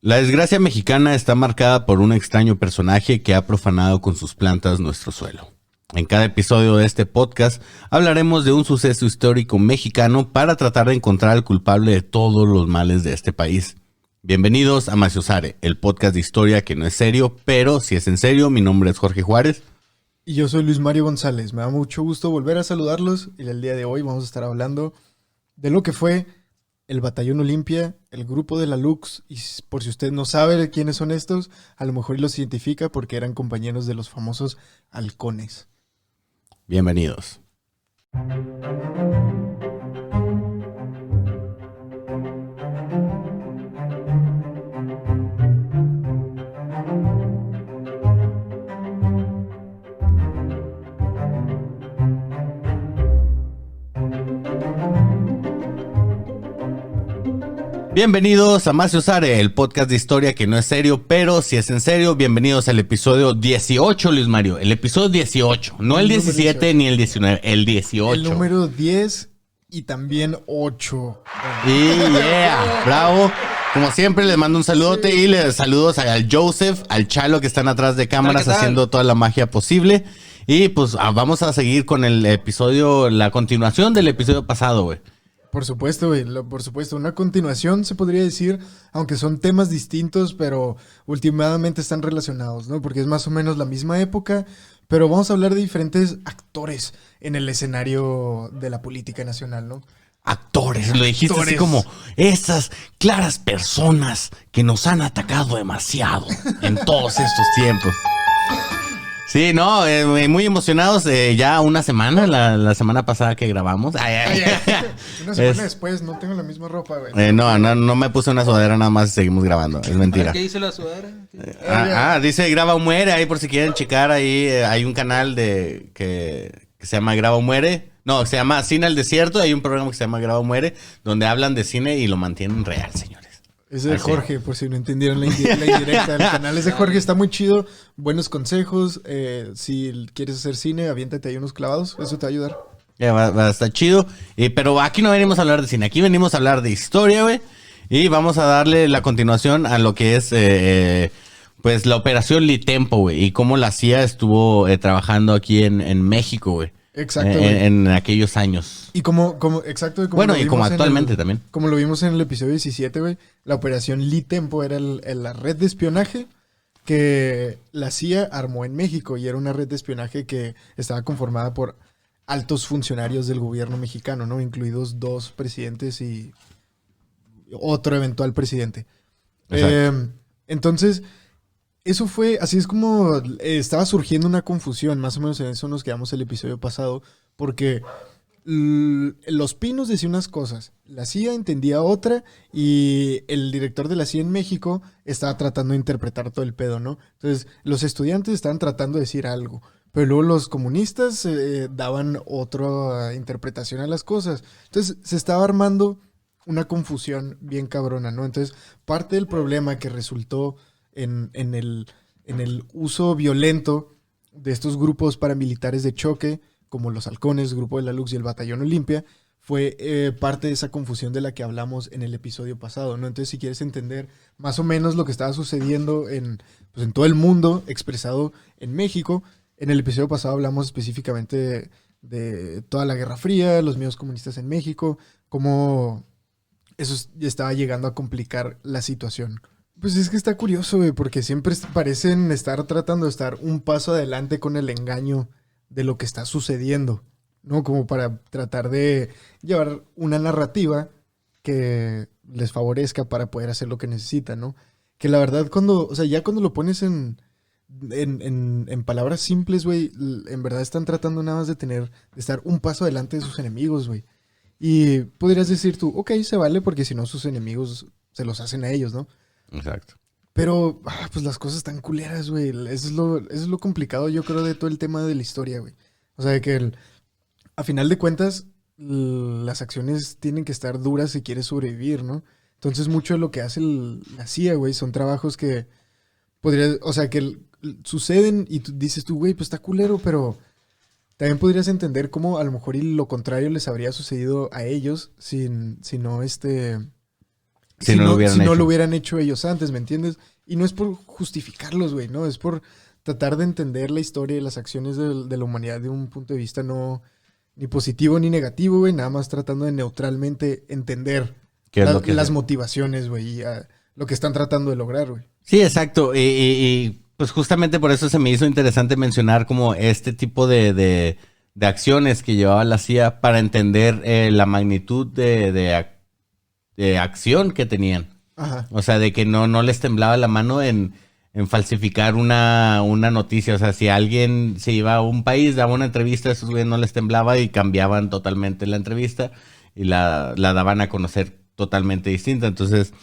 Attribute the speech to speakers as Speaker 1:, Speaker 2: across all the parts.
Speaker 1: La desgracia mexicana está marcada por un extraño personaje que ha profanado con sus plantas nuestro suelo. En cada episodio de este podcast hablaremos de un suceso histórico mexicano para tratar de encontrar al culpable de todos los males de este país. Bienvenidos a Maciosare, el podcast de historia que no es serio, pero si es en serio. Mi nombre es Jorge Juárez.
Speaker 2: Y yo soy Luis Mario González. Me da mucho gusto volver a saludarlos y el día de hoy vamos a estar hablando de lo que fue el Batallón Olimpia, el grupo de la Lux, y por si usted no sabe quiénes son estos, a lo mejor los identifica porque eran compañeros de los famosos halcones.
Speaker 1: Bienvenidos. Bienvenidos a Maciosare, el podcast de historia que no es serio, pero si es en serio. Bienvenidos al episodio 18, Luis Mario. El episodio 18, no el 17 ni el 19, el 18.
Speaker 2: El número 10 y también 8.
Speaker 1: Y yeah, bravo. Como siempre, les mando un saludote y les saludos al Joseph, al Chalo que están atrás de cámaras haciendo toda la magia posible. Y pues vamos a seguir con el episodio, la continuación del episodio pasado, güey.
Speaker 2: Por supuesto, güey, por supuesto. Una continuación se podría decir, aunque son temas distintos, pero últimamente están relacionados, ¿no? Porque es más o menos la misma época, pero vamos a hablar de diferentes actores en el escenario de la política nacional, ¿no?
Speaker 1: Actores, lo dijiste así como esas claras personas que nos han atacado demasiado en todos estos tiempos. Sí, no, muy emocionados. Ya una semana, la semana pasada que grabamos.
Speaker 2: Una semana después, no tengo la misma ropa, güey.
Speaker 1: No me puse una sudadera, nada más seguimos grabando. Es mentira.
Speaker 3: ¿Qué dice la sudadera?
Speaker 1: Dice Graba o Muere, ahí por si quieren checar, ahí hay un canal que se llama Graba o Muere. No, se llama Cine al Desierto, hay un programa que se llama Graba o Muere, donde hablan de cine y lo mantienen real, señores.
Speaker 2: Es de Jorge, por si no entendieron la indirecta. El canal es de Jorge, está muy chido. Buenos consejos. Si quieres hacer cine, aviéntate ahí unos clavados. Eso te va a ayudar.
Speaker 1: Ya, va a estar chido. Pero aquí no venimos a hablar de cine. Aquí venimos a hablar de historia, güey. Y vamos a darle la continuación a lo que es, pues, la operación Litempo, güey. Y cómo la CIA estuvo trabajando aquí en México, güey.
Speaker 2: Exacto.
Speaker 1: En aquellos años.
Speaker 2: Y exacto. Y
Speaker 1: bueno, y como actualmente también.
Speaker 2: Como lo vimos en el episodio 17, güey. La operación Litempo era la red de espionaje que la CIA armó en México. Y era una red de espionaje que estaba conformada por altos funcionarios del gobierno mexicano, ¿no? Incluidos 2 presidentes y otro eventual presidente. Entonces, eso fue, así es como estaba surgiendo una confusión, más o menos en eso nos quedamos el episodio pasado, porque Los Pinos decía unas cosas, la CIA entendía otra y el director de la CIA en México estaba tratando de interpretar todo el pedo, ¿no? Entonces, los estudiantes estaban tratando de decir algo, pero luego los comunistas daban otra interpretación a las cosas. Entonces, se estaba armando una confusión bien cabrona, ¿no? Entonces, parte del problema que resultó en el uso violento de estos grupos paramilitares de choque, como los Halcones, Grupo de la Lux y el Batallón Olimpia, fue parte de esa confusión de la que hablamos en el episodio pasado, ¿no? Entonces, si quieres entender más o menos lo que estaba sucediendo en todo el mundo, expresado en México, en el episodio pasado hablamos específicamente de toda la Guerra Fría, los miedos comunistas en México, cómo eso estaba llegando a complicar la situación. Pues es que está curioso, güey, porque siempre parecen estar tratando de estar un paso adelante con el engaño de lo que está sucediendo, ¿no? Como para tratar de llevar una narrativa que les favorezca para poder hacer lo que necesitan, ¿no? Que la verdad, ya cuando lo pones en palabras simples, güey, en verdad están tratando nada más de estar un paso adelante de sus enemigos, güey. Y podrías decir tú, ok, se vale, porque si no sus enemigos se los hacen a ellos, ¿no?
Speaker 1: Exacto.
Speaker 2: Pero, pues las cosas están culeras, güey. Eso es lo complicado, yo creo, de todo el tema de la historia, güey. O sea, que a final de cuentas, las acciones tienen que estar duras si quieres sobrevivir, ¿no? Entonces, mucho de lo que hace la CIA, güey, son trabajos que suceden y dices tú, güey, pues está culero, pero también podrías entender cómo a lo mejor y lo contrario les habría sucedido a ellos si no
Speaker 1: Si no lo
Speaker 2: hubieran hecho ellos antes, ¿me entiendes? Y no es por justificarlos, güey, ¿no? Es por tratar de entender la historia y las acciones de la humanidad de un punto de vista no ni positivo ni negativo, güey, nada más tratando de neutralmente entender las motivaciones, güey, y lo que están tratando de lograr, güey.
Speaker 1: Sí, exacto. Y pues justamente por eso se me hizo interesante mencionar como este tipo de acciones que llevaba la CIA para entender la magnitud de acción que tenían.
Speaker 2: Ajá.
Speaker 1: O sea, de que no les temblaba la mano en falsificar una noticia. O sea, si alguien se iba a un país, daba una entrevista, a esos güeyes no les temblaba y cambiaban totalmente la entrevista y la daban a conocer totalmente distinta. Entonces,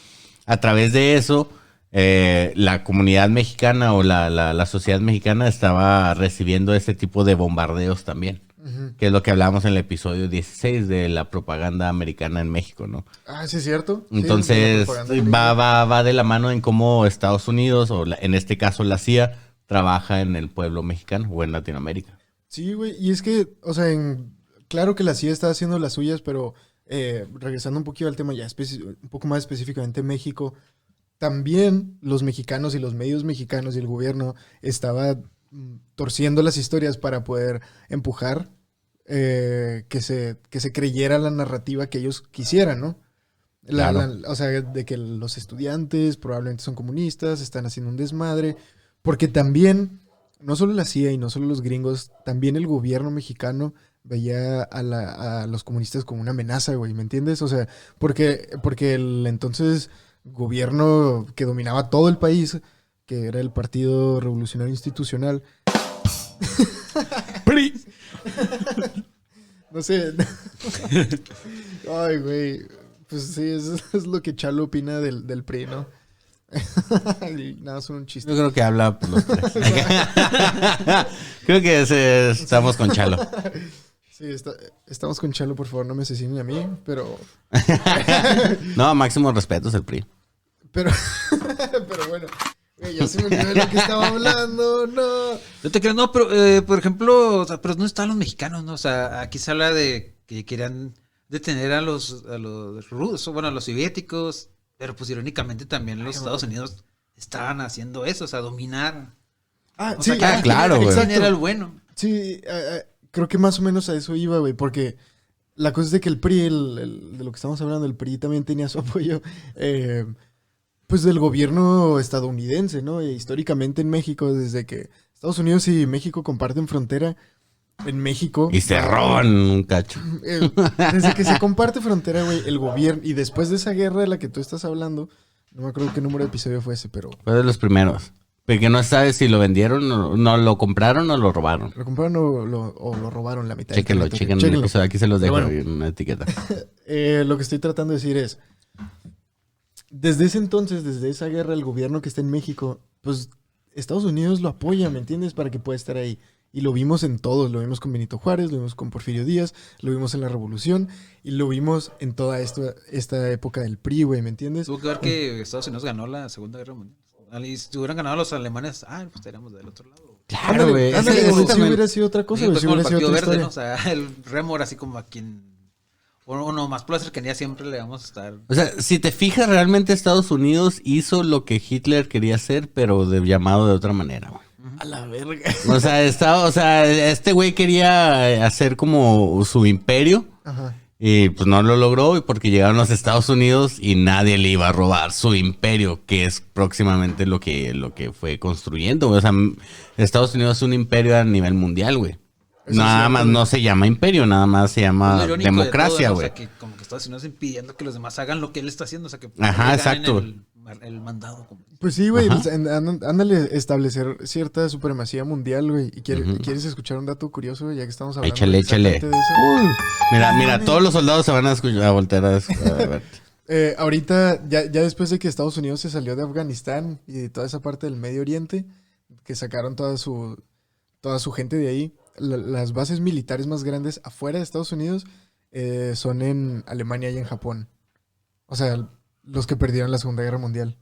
Speaker 1: a través de eso, la comunidad mexicana o la sociedad mexicana estaba recibiendo este tipo de bombardeos también. Uh-huh. Que es lo que hablábamos en el episodio 16 de la propaganda americana en México, ¿no?
Speaker 2: Ah, sí, es cierto.
Speaker 1: Entonces,
Speaker 2: sí,
Speaker 1: va de la mano en cómo Estados Unidos, o en este caso la CIA, trabaja en el pueblo mexicano o en Latinoamérica.
Speaker 2: Sí, güey. Y es que, o sea, claro que la CIA está haciendo las suyas, pero regresando un poquito al tema ya un poco más específicamente México, también los mexicanos y los medios mexicanos y el gobierno estaba torciendo las historias para poder empujar que se creyera la narrativa que ellos quisieran, ¿no?
Speaker 1: Claro.
Speaker 2: O sea, de que los estudiantes probablemente son comunistas, están haciendo un desmadre, porque también, no solo la CIA y no solo los gringos, también el gobierno mexicano veía a los comunistas como una amenaza, güey, ¿me entiendes? O sea, porque el entonces gobierno que dominaba todo el país, que era el Partido Revolucionario Institucional.
Speaker 1: ¡PRI!
Speaker 2: No sé. Ay, güey. Pues sí, eso es lo que Chalo opina del PRI, ¿no? Y nada, son un chiste.
Speaker 1: Yo creo que habla por los tres. Creo que estamos con Chalo.
Speaker 2: Sí, estamos con Chalo, por favor, no me asesinen a mí, pero...
Speaker 1: No, máximo respeto es el PRI.
Speaker 2: Pero bueno, güey, ya se me olvidó de lo que estaba hablando, no.
Speaker 3: No te creo, no, pero por ejemplo, o sea, pero no estaban los mexicanos, ¿no? O sea, aquí se habla de que querían detener a los rusos, bueno, a los soviéticos, pero pues irónicamente también los Estados Unidos estaban haciendo eso, o sea, dominar.
Speaker 2: Ah,
Speaker 3: o
Speaker 2: sí,
Speaker 3: sea,
Speaker 1: claro, güey.
Speaker 3: ¿quién era el bueno?
Speaker 2: Sí, creo que más o menos a eso iba, güey, porque la cosa es de que el PRI, de lo que estamos hablando, el PRI también tenía su apoyo, pues del gobierno estadounidense, ¿no? E históricamente en México, desde que Estados Unidos y México comparten frontera, en México...
Speaker 1: Y se roban un cacho.
Speaker 2: Desde que se comparte frontera, güey, el gobierno... Y después de esa guerra de la que tú estás hablando, no me acuerdo qué número de episodio fue ese, pero...
Speaker 1: Fue de los primeros. Porque no sabes si lo vendieron, no lo compraron o lo robaron.
Speaker 2: ¿Lo compraron o lo robaron la mitad?
Speaker 1: Chéquenlo en el episodio. Aquí se los dejo
Speaker 2: bueno,
Speaker 1: en una etiqueta.
Speaker 2: Lo que estoy tratando de decir es... Desde ese entonces, desde esa guerra, el gobierno que está en México, pues Estados Unidos lo apoya, ¿me entiendes? Para que pueda estar ahí. Y lo vimos en todos. Lo vimos con Benito Juárez, lo vimos con Porfirio Díaz, lo vimos en la Revolución y lo vimos en toda esta época del PRI, güey, ¿me entiendes?
Speaker 3: Tuvo que ver que Estados Unidos ganó la Segunda Guerra Mundial. Y si hubieran ganado los alemanes, pues estaríamos del otro lado.
Speaker 1: Claro, güey.
Speaker 2: Si hubiera sido otra cosa, güey.
Speaker 3: Pues
Speaker 2: Si
Speaker 3: como el
Speaker 2: hubiera sido
Speaker 3: Partido
Speaker 2: otra
Speaker 3: Verde,
Speaker 2: historia.
Speaker 3: ¿no? O sea, el Remor así como a quien... O no, más por la cercanía siempre le vamos a estar...
Speaker 1: O sea, si te fijas, realmente Estados Unidos hizo lo que Hitler quería hacer, pero llamado de otra manera, güey.
Speaker 2: A la verga.
Speaker 1: O sea, este güey quería hacer como su imperio.
Speaker 2: Ajá.
Speaker 1: Y pues no lo logró porque llegaron los Estados Unidos y nadie le iba a robar su imperio, que es próximamente lo que fue construyendo. O sea, Estados Unidos es un imperio a nivel mundial, güey. Nada más no se llama imperio, nada más se llama democracia, güey.
Speaker 3: O sea, que como que Estados Unidos impidiendo que los demás hagan lo que él está haciendo, o sea, que
Speaker 1: ajá, exacto.
Speaker 3: El mandado.
Speaker 2: Pues sí, güey, pues, ándale establecer cierta supremacía mundial, güey. ¿Y quieres escuchar un dato curioso, ya que estamos hablando
Speaker 1: échale.
Speaker 2: de eso?
Speaker 1: Mira, todos los soldados se van a voltear a ver.
Speaker 2: Ahorita, ya después de que Estados Unidos se salió de Afganistán y de toda esa parte del Medio Oriente, que sacaron toda su gente de ahí, las bases militares más grandes afuera de Estados Unidos son en Alemania y en Japón. O sea, los que perdieron la Segunda Guerra Mundial.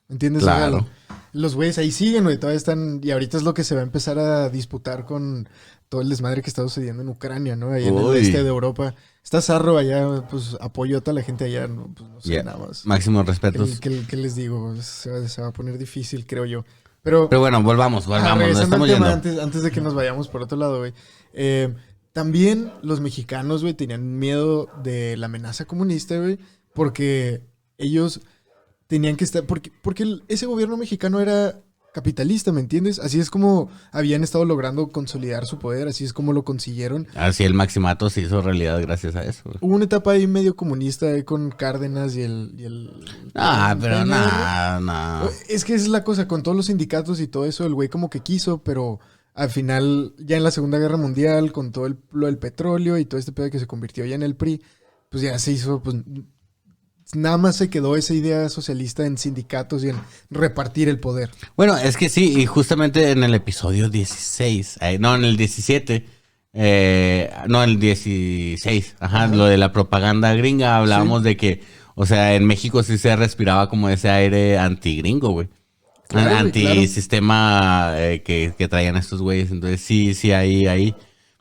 Speaker 2: ¿Entiendes?
Speaker 1: Claro.
Speaker 2: los güeyes ahí siguen, güey, todavía están, y ahorita es lo que se va a empezar a disputar con todo el desmadre que está sucediendo en Ucrania, ¿no? Ahí en el este de Europa. Está zarro allá, pues apoyo a toda la gente allá, ¿no? Pues no sé, nada más.
Speaker 1: Máximos respetos.
Speaker 2: ¿Qué les digo? Se va a poner difícil, creo yo. Pero
Speaker 1: bueno, volvamos,
Speaker 2: regresando al tema, antes de que nos vayamos por otro lado, güey. También los mexicanos, güey, tenían miedo de la amenaza comunista, güey, porque ellos tenían que estar... Porque ese gobierno mexicano era capitalista, ¿me entiendes? Así es como habían estado logrando consolidar su poder, así es como lo consiguieron.
Speaker 1: Así el maximato se hizo realidad gracias a eso, güey.
Speaker 2: Hubo una etapa ahí medio comunista con Cárdenas y el
Speaker 1: pero nada.
Speaker 2: Es que esa es la cosa, con todos los sindicatos y todo eso, el güey como que quiso, pero al final, ya en la Segunda Guerra Mundial, con todo lo del petróleo y todo este pedo que se convirtió ya en el PRI, pues ya se hizo, pues nada más se quedó esa idea socialista en sindicatos y en repartir el poder.
Speaker 1: Bueno, es que sí, y justamente en el episodio 16, en el 17, el 16, lo de la propaganda gringa, hablábamos de que, o sea, en México sí se respiraba como ese aire antigringo, güey. Claro, antisistema que traían estos güeyes, entonces sí, ahí.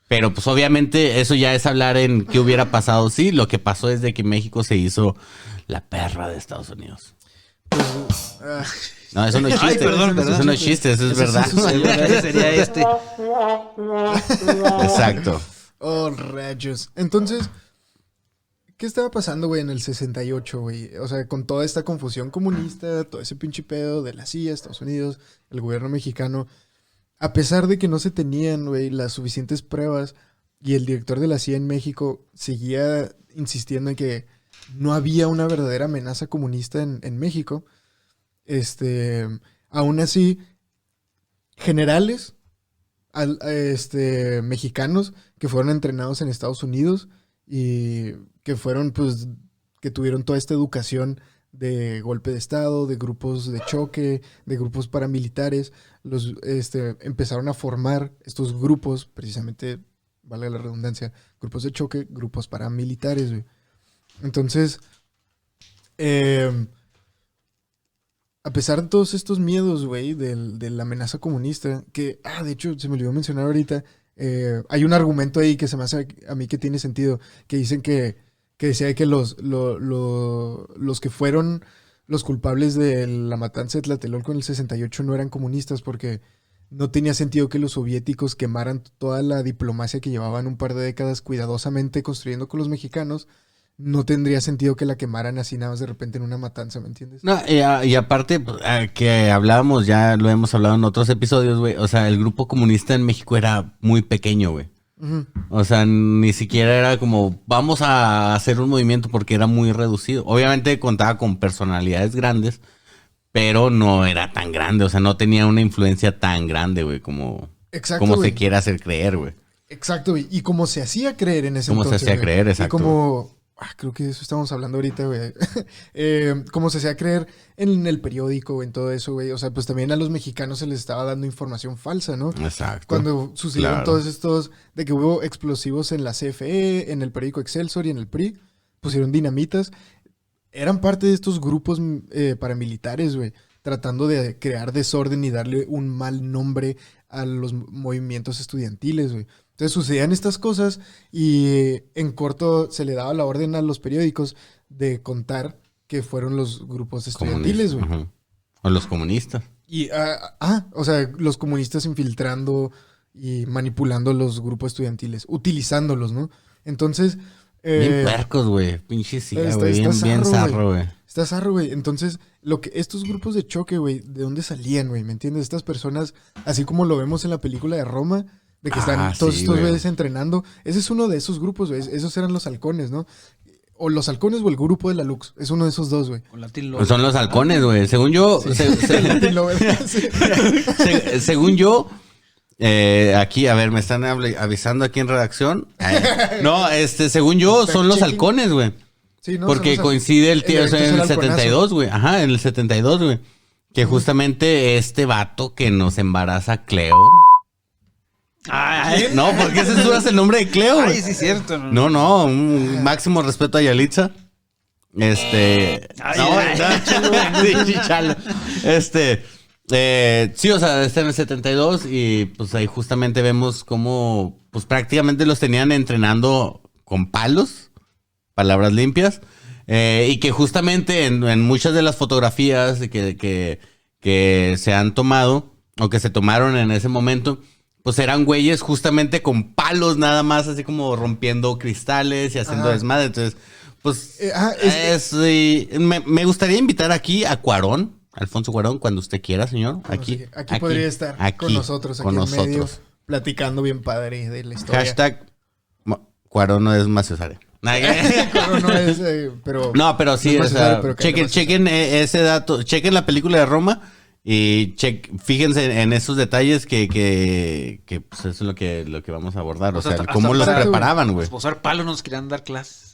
Speaker 1: Pero pues obviamente eso ya es hablar en qué hubiera pasado. Sí, lo que pasó es de que México se hizo la perra de Estados Unidos. No, eso no es chiste.
Speaker 3: Ay, perdón.
Speaker 1: Eso no es chiste, eso es verdad.
Speaker 3: Sería este.
Speaker 1: Exacto.
Speaker 2: Oh, rayos. Entonces, ¿qué estaba pasando, güey, en el 68, güey? O sea, con toda esta confusión comunista, todo ese pinche pedo de la CIA, Estados Unidos, el gobierno mexicano. A pesar de que no se tenían, güey, las suficientes pruebas y el director de la CIA en México seguía insistiendo en que no había una verdadera amenaza comunista en México, aún así, generales mexicanos que fueron entrenados en Estados Unidos y que fueron, pues, que tuvieron toda esta educación de golpe de estado, de grupos de choque, de grupos paramilitares, empezaron a formar estos grupos, precisamente, vale la redundancia, grupos de choque, grupos paramilitares, güey. Entonces, a pesar de todos estos miedos, güey, de la amenaza comunista, que, de hecho, se me olvidó mencionar ahorita, hay un argumento ahí que se me hace a mí que tiene sentido, que dicen que decía que los que fueron los culpables de la matanza de Tlatelolco en el 68 no eran comunistas porque no tenía sentido que los soviéticos quemaran toda la diplomacia que llevaban un par de décadas cuidadosamente construyendo con los mexicanos. No tendría sentido que la quemaran así nada más de repente en una matanza, ¿me entiendes?
Speaker 1: No, y aparte que hablábamos, ya lo hemos hablado en otros episodios, güey. O sea, el grupo comunista en México era muy pequeño, güey. Uh-huh. O sea, ni siquiera era como, vamos a hacer un movimiento porque era muy reducido. Obviamente contaba con personalidades grandes, pero no era tan grande. O sea, no tenía una influencia tan grande, güey, como se quiere hacer creer, güey.
Speaker 2: Exacto, güey. Y como se hacía creer en ese entonces.
Speaker 1: Como se hacía creer, exacto.
Speaker 2: Y como... creo que de eso estamos hablando ahorita, güey. Como se hacía creer en el periódico, en todo eso, güey. O sea, pues también a los mexicanos se les estaba dando información falsa, ¿no?
Speaker 1: Exacto.
Speaker 2: Cuando sucedieron todos estos, de que hubo explosivos en la CFE, en el periódico Excelsior y en el PRI, pusieron dinamitas. Eran parte de estos grupos paramilitares, güey, tratando de crear desorden y darle un mal nombre a los movimientos estudiantiles, güey. Entonces sucedían estas cosas y en corto se le daba la orden a los periódicos de contar que fueron los grupos estudiantiles, güey.
Speaker 1: Uh-huh. O los comunistas.
Speaker 2: Y, o sea, los comunistas infiltrando y manipulando los grupos estudiantiles, utilizándolos, ¿no? Entonces...
Speaker 1: bien puercos, güey. Pinche siga, güey. Bien zarro, güey.
Speaker 2: Está zarro, güey. Entonces, estos grupos de choque, güey, ¿de dónde salían, güey? ¿Me entiendes? Estas personas, así como lo vemos en la película de Roma... De que están todos estos güeyes entrenando. Ese es uno de esos grupos, güey. Esos eran los halcones, ¿no? O los halcones o el grupo de la Lux. Es uno de esos dos, güey.
Speaker 1: Pues son los halcones, güey. Según yo... Sí. Según yo... aquí, a ver, me están avisando aquí en redacción. No, según yo, son los halcones, güey. Sí, no, porque coincide el tío en el 72, güey. Ajá, en el 72, güey. Que justamente este vato que nos embaraza Cleo...
Speaker 3: Ay,
Speaker 1: no, ¿por qué censuras el nombre de Cleo?
Speaker 3: Ay, sí es cierto.
Speaker 1: No, un máximo respeto a Yalitza. Chalo. Sí, o sea, está en el 72 y pues ahí justamente vemos cómo pues prácticamente los tenían entrenando con palos, palabras limpias, y que justamente en muchas de las fotografías que se han tomado o que se tomaron en ese momento, pues eran güeyes justamente con palos nada más, así como rompiendo cristales y haciendo desmadre. Entonces, pues me gustaría invitar aquí a Cuarón. Alfonso Cuarón, cuando usted quiera, señor. Aquí
Speaker 2: podría estar con nosotros, aquí en medio, platicando bien padre de la historia.
Speaker 1: Hashtag Cuarón no es Maciosare.
Speaker 2: Cuarón no es, pero...
Speaker 1: No, pero sí,
Speaker 2: no
Speaker 1: o sea, chequen ese dato, chequen la película de Roma y fíjense en esos detalles que pues eso es lo que vamos a abordar. O sea, cómo los preparaban, güey.
Speaker 3: Posar palo nos querían dar clases.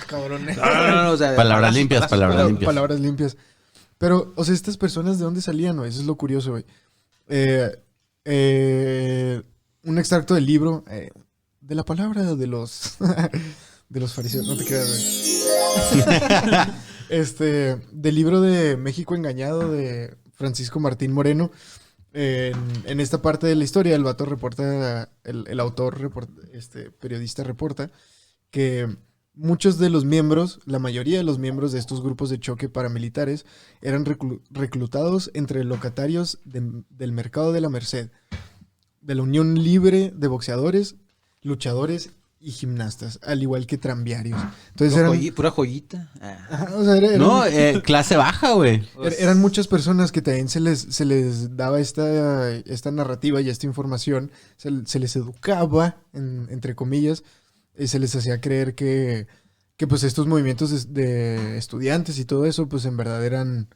Speaker 2: Cabrón.
Speaker 1: No, o sea, palabras limpias.
Speaker 2: Palabras limpias. Pero, o sea, estas personas, ¿de dónde salían, güey? Eso es lo curioso, güey. Un extracto del libro, de la palabra de los fariseos. No te creas, güey. Del libro de México Engañado de Francisco Martín Moreno. En esta parte de la historia, el vato reporta, el autor, periodista reporta que muchos de los miembros, la mayoría de los miembros de estos grupos de choque paramilitares eran reclutados entre locatarios del mercado de la Merced, de la Unión Libre de Boxeadores, Luchadores y Gimnastas, al igual que tranviarios. Entonces
Speaker 3: pura joyita.
Speaker 2: Ajá, o sea,
Speaker 1: clase baja, güey.
Speaker 2: Eran muchas personas que también se les daba esta narrativa y esta información, se les educaba, entre comillas, y se les hacía creer que pues estos movimientos de estudiantes y todo eso, pues en verdad eran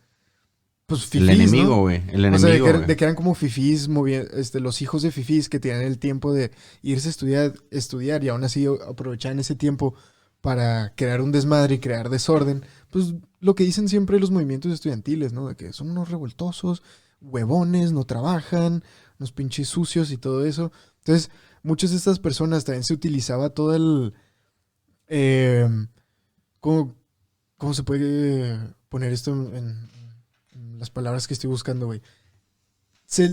Speaker 2: pues fifís,
Speaker 1: el enemigo, güey.
Speaker 2: ¿no? El enemigo, o sea, de que eran como fifís, los hijos de fifís que tenían el tiempo de irse a estudiar y aún así aprovechaban ese tiempo para crear un desmadre y crear desorden. Pues lo que dicen siempre los movimientos estudiantiles, ¿no? De que son unos revoltosos, huevones, no trabajan, unos pinches sucios y todo eso. Entonces, muchas de estas personas también se utilizaba todo el... ¿Cómo se puede poner esto en las palabras que estoy buscando, güey? Se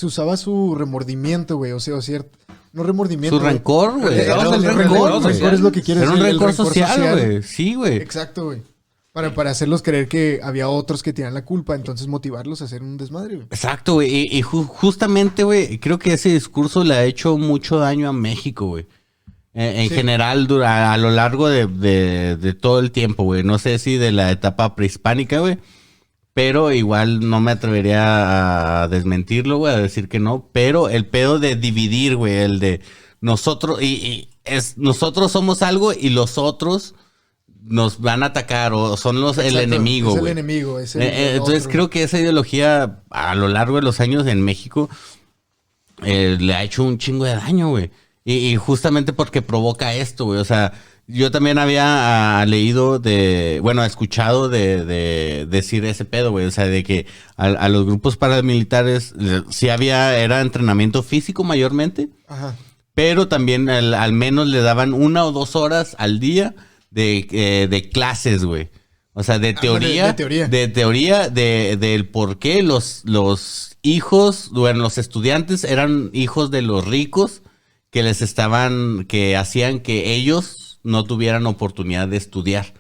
Speaker 2: usaba su remordimiento, güey, o sea, cierto... No remordimiento.
Speaker 1: Su rencor, güey.
Speaker 2: Rencor es lo que quieres
Speaker 1: decir. Era un rencor social, güey. Sí, güey.
Speaker 2: Exacto, güey. Para hacerlos creer que había otros que tenían la culpa, entonces motivarlos a hacer un desmadre, güey.
Speaker 1: Exacto, güey. Y justamente, güey, creo que ese discurso le ha hecho mucho daño a México, güey. En general, a lo largo de todo el tiempo, güey. No sé si de la etapa prehispánica, güey. Pero igual no me atrevería a desmentirlo, güey, a decir que no. Pero el pedo de dividir, güey, el de nosotros, nosotros somos algo y los otros nos van a atacar o son el enemigo, güey.
Speaker 2: Es el enemigo,
Speaker 1: entonces otro. Creo que esa ideología a lo largo de los años en México le ha hecho un chingo de daño, güey. Y justamente porque provoca esto, güey. O sea, yo también había escuchado de decir ese pedo, güey. O sea, de que a los grupos paramilitares sí era entrenamiento físico mayormente. Ajá. Pero también al menos le daban 1 o 2 horas al día de clases, güey. O sea, de teoría. De teoría del por qué los hijos, bueno, los estudiantes eran hijos de los ricos que hacían que ellos no tuvieran oportunidad de estudiar.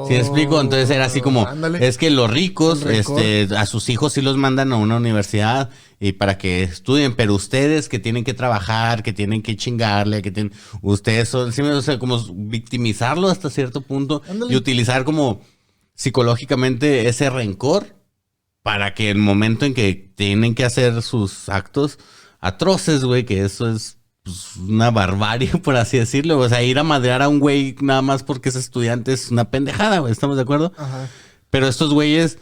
Speaker 1: ¿Sí me explico? Entonces era así como, es que los ricos, a sus hijos sí los mandan a una universidad y para que estudien, pero ustedes que tienen que trabajar, que tienen que chingarle, ustedes son, sí, o sea, como victimizarlo hasta cierto punto y utilizar como psicológicamente ese rencor para que el momento en que tienen que hacer sus actos atroces, güey, que eso es pues, una barbarie, por así decirlo. O sea, ir a madrear a un güey nada más porque es estudiante es una pendejada, güey. ¿Estamos de acuerdo? Ajá. Pero estos güeyes,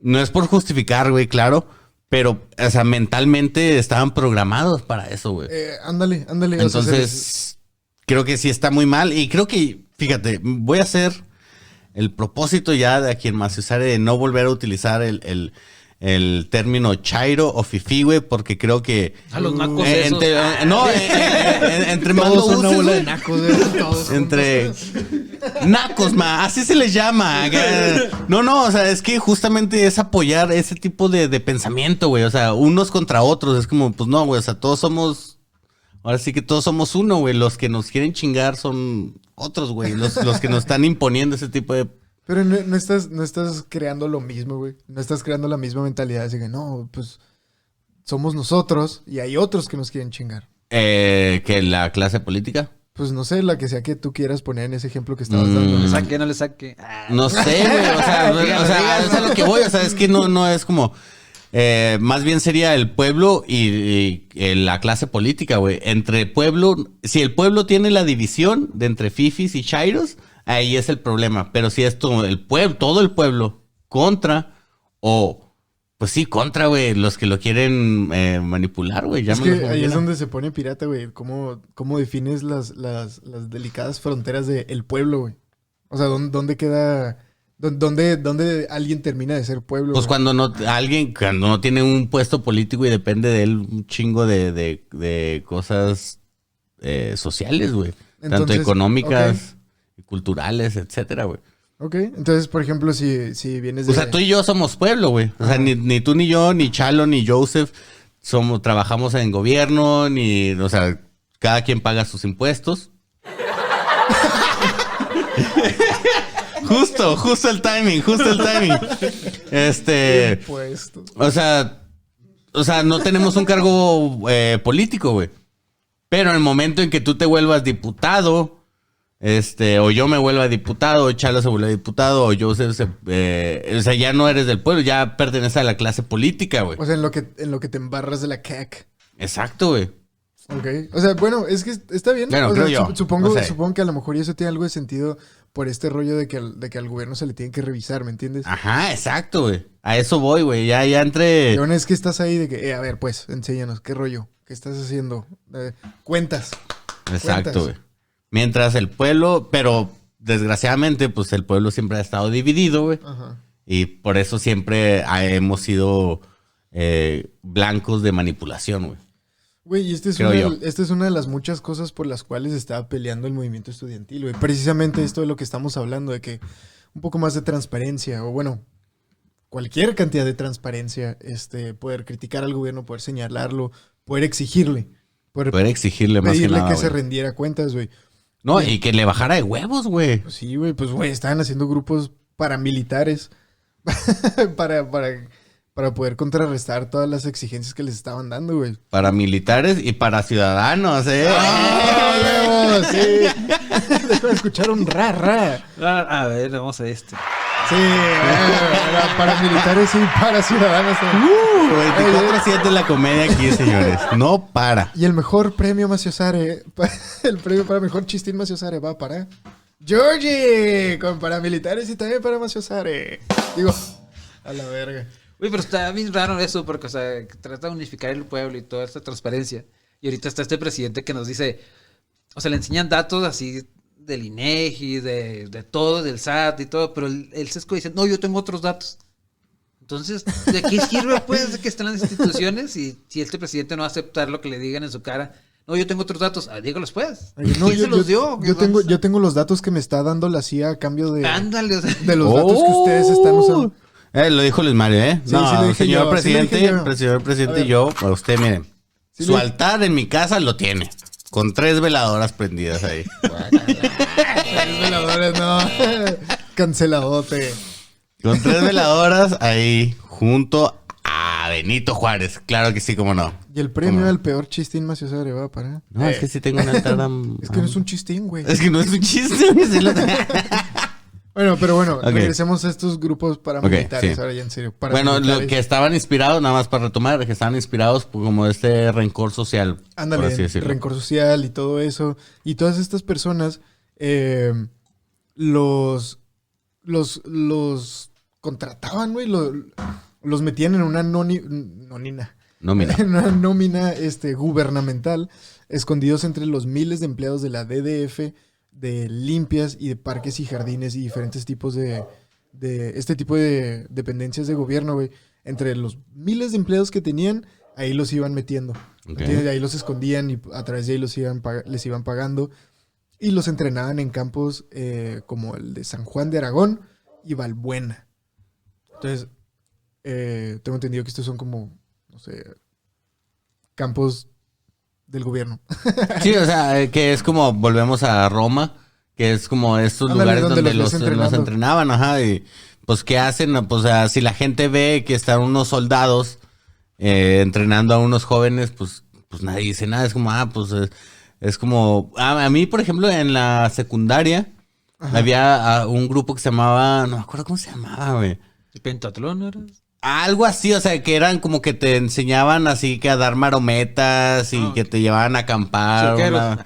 Speaker 1: no es por justificar, güey, claro. Pero, o sea, mentalmente estaban programados para eso, güey.
Speaker 2: Ándale.
Speaker 1: Entonces, creo que sí está muy mal. Y creo que, fíjate, voy a hacer el propósito ya de aquí en Maciosare de no volver a utilizar el término chairo o fifí, güey, porque creo que...
Speaker 3: A los nacos esos.
Speaker 1: Entre más lo
Speaker 2: Todos son una
Speaker 1: uses,
Speaker 2: bola
Speaker 1: güey,
Speaker 2: de nacos, güey. Todos
Speaker 1: entre
Speaker 2: juntos.
Speaker 1: nacos, así se les llama. No, o sea, es que justamente es apoyar ese tipo de pensamiento, güey. O sea, unos contra otros. Es como, pues no, güey, o sea, todos somos... Ahora sí que todos somos uno, güey. Los que nos quieren chingar son otros, güey. Los que nos están imponiendo ese tipo de...
Speaker 2: Pero no estás creando lo mismo, güey. No estás creando la misma mentalidad. Así que no, pues somos nosotros y hay otros que nos quieren chingar.
Speaker 1: Que la clase política.
Speaker 2: Pues no sé, la que sea que tú quieras poner en ese ejemplo que estabas
Speaker 3: No
Speaker 2: dando.
Speaker 3: le saque, no le saque.
Speaker 1: No sé, güey. O sea, es a lo que voy. O sea, es que no es como... más bien sería el pueblo y la clase política, güey. Entre pueblo... Si el pueblo tiene la división de entre fifis y chairos, ahí es el problema. Pero si es todo el pueblo contra o... Pues sí, contra, güey. Los que lo quieren manipular, güey.
Speaker 2: Es que ahí es donde se pone pirata, güey. ¿Cómo defines las delicadas fronteras del pueblo, güey? O sea, ¿dónde queda... ¿Dónde alguien termina de ser pueblo?
Speaker 1: Pues
Speaker 2: güey?
Speaker 1: cuando no tiene un puesto político y depende de él un chingo de cosas sociales, güey. Tanto
Speaker 2: Entonces,
Speaker 1: económicas, culturales, etcétera, güey.
Speaker 2: Ok, entonces, por ejemplo, si vienes de...
Speaker 1: O sea, tú y yo somos pueblo, güey. O sea, ni tú ni yo, ni Chalo, ni Joseph trabajamos en gobierno, o sea, cada quien paga sus impuestos. Justo el timing.
Speaker 2: Impuestos.
Speaker 1: O sea, no tenemos un cargo político, güey. Pero en el momento en que tú te vuelvas diputado, o yo me vuelva diputado, o Chalo se vuelva diputado, o Joseph o sea, ya no eres del pueblo, ya perteneces a la clase política, güey.
Speaker 2: O sea, en lo que te embarras de la CAC.
Speaker 1: Exacto, güey.
Speaker 2: Ok. O sea, bueno, es que está bien.
Speaker 1: Bueno,
Speaker 2: o
Speaker 1: creo
Speaker 2: sea,
Speaker 1: yo.
Speaker 2: Supongo,
Speaker 1: No sé.
Speaker 2: supongo que a lo mejor y eso tiene algo de sentido por este rollo de que al gobierno se le tiene que revisar, ¿me entiendes?
Speaker 1: Ajá, exacto, güey. A eso voy, güey. Ya entre...
Speaker 2: Y aún es que estás ahí de que, a ver, pues, enséñanos, ¿qué rollo? ¿Qué estás haciendo? Cuentas.
Speaker 1: Exacto, güey. Mientras el pueblo, pero desgraciadamente, pues el pueblo siempre ha estado dividido, güey.
Speaker 2: Ajá.
Speaker 1: Y por eso siempre hemos sido blancos de manipulación, güey.
Speaker 2: Güey, y esta es una de las muchas cosas por las cuales estaba peleando el movimiento estudiantil, güey. Precisamente esto de lo que estamos hablando, de que un poco más de transparencia, o bueno, cualquier cantidad de transparencia, poder criticar al gobierno, poder señalarlo, poder exigirle.
Speaker 1: Poder exigirle más que
Speaker 2: pedirle
Speaker 1: nada,
Speaker 2: que se
Speaker 1: güey.
Speaker 2: rendiera cuentas, güey.
Speaker 1: No, y que le bajara de huevos, güey.
Speaker 2: Pues sí, güey, pues güey, estaban haciendo grupos paramilitares para poder contrarrestar todas las exigencias que les estaban dando, güey.
Speaker 1: Para militares y para ciudadanos, ¿eh?
Speaker 2: ¡Ah, huevo! Sí. Déjame escuchar un ra.
Speaker 3: A ver, vamos a este.
Speaker 2: Sí, para militares y para ciudadanos.
Speaker 1: 24/7 la comedia aquí, señores. No para.
Speaker 2: Y el mejor premio Maciosare, el premio para mejor chistín Maciosare va para Georgie, con paramilitares y también para Maciosare. Digo, a la verga.
Speaker 3: Uy, pero está bien raro eso, porque, o sea, que trata de unificar el pueblo y toda esta transparencia. Y ahorita está este presidente que nos dice, o sea, le enseñan datos así del INEGI, de todo, del SAT y todo, pero el sesco dice, no, yo tengo otros datos. Entonces, ¿de qué sirve, pues, de que estén las instituciones si este presidente no va a aceptar lo que le digan en su cara? No, yo tengo otros datos. Dígalos, pues.
Speaker 2: Oye, no,
Speaker 3: ¿Quién se los dio?
Speaker 2: Yo tengo los datos que me está dando la CIA a cambio de,
Speaker 3: Ándale, o sea.
Speaker 2: de los datos que ustedes están usando.
Speaker 1: Lo dijo Luis Mario, ¿eh?
Speaker 2: Sí,
Speaker 1: No,
Speaker 2: sí lo dije
Speaker 1: señor
Speaker 2: yo,
Speaker 1: presidente,
Speaker 2: sí lo dije yo.
Speaker 1: señor
Speaker 2: A
Speaker 1: presidente,
Speaker 2: ver.
Speaker 1: yo, a usted, miren.
Speaker 2: Sí
Speaker 1: Su
Speaker 2: lo-
Speaker 1: altar en mi casa lo tiene. Con 3 veladoras prendidas ahí.
Speaker 2: Tres veladores, no. Canceladote.
Speaker 1: Con 3 veladoras ahí junto a Benito Juárez. Claro que sí, cómo no.
Speaker 2: Y el premio
Speaker 1: ¿Cómo?
Speaker 2: al peor chistín Maciosare va para.
Speaker 1: No, es que sí tengo un altar.
Speaker 2: Es que no es un chistín, güey.
Speaker 1: Es que no es un chiste. güey, sí lo-
Speaker 2: Bueno, pero bueno,
Speaker 1: Ok.
Speaker 2: regresemos a estos grupos paramilitares.
Speaker 1: Ok, sí.
Speaker 2: Ahora ya en serio.
Speaker 1: Bueno, lo
Speaker 2: paramilitares.
Speaker 1: que estaban inspirados, nada más para retomar, que estaban inspirados por como este rencor social. por
Speaker 2: Ándale,
Speaker 1: así decirlo.
Speaker 2: rencor social y todo eso. Y todas estas personas los contrataban, güey. Los metían en una nómina.
Speaker 1: No, mira.
Speaker 2: En una nómina gubernamental, escondidos entre los miles de empleados de la DDF, de limpias y de parques y jardines y diferentes tipos de este tipo de dependencias de gobierno, güey. entre los miles de empleados que tenían, ahí los iban metiendo.
Speaker 1: Ok.
Speaker 2: ¿Entiendes? Ahí los escondían y a través de ahí les iban pagando. Y los entrenaban en campos como el de San Juan de Aragón y Valbuena. Entonces, tengo entendido que estos son como, no sé, campos del gobierno.
Speaker 1: Sí, o sea, que es como, volvemos a Roma, que es como estos
Speaker 2: Ándale,
Speaker 1: lugares
Speaker 2: donde
Speaker 1: donde
Speaker 2: los ves entrenando.
Speaker 1: entrenaban, ajá, y pues ¿qué hacen? Pues o sea, si la gente ve que están unos soldados entrenando a unos jóvenes, pues nadie dice nada, es como, pues es como, a mí, por ejemplo, en la secundaria
Speaker 2: Ajá.
Speaker 1: había un grupo que se llamaba, no me acuerdo cómo se llamaba, güey.
Speaker 3: ¿El pentatlón era?
Speaker 1: Algo así, o sea, que eran como que te enseñaban así que a dar marometas y que te llevaban a acampar.
Speaker 3: Choqueros.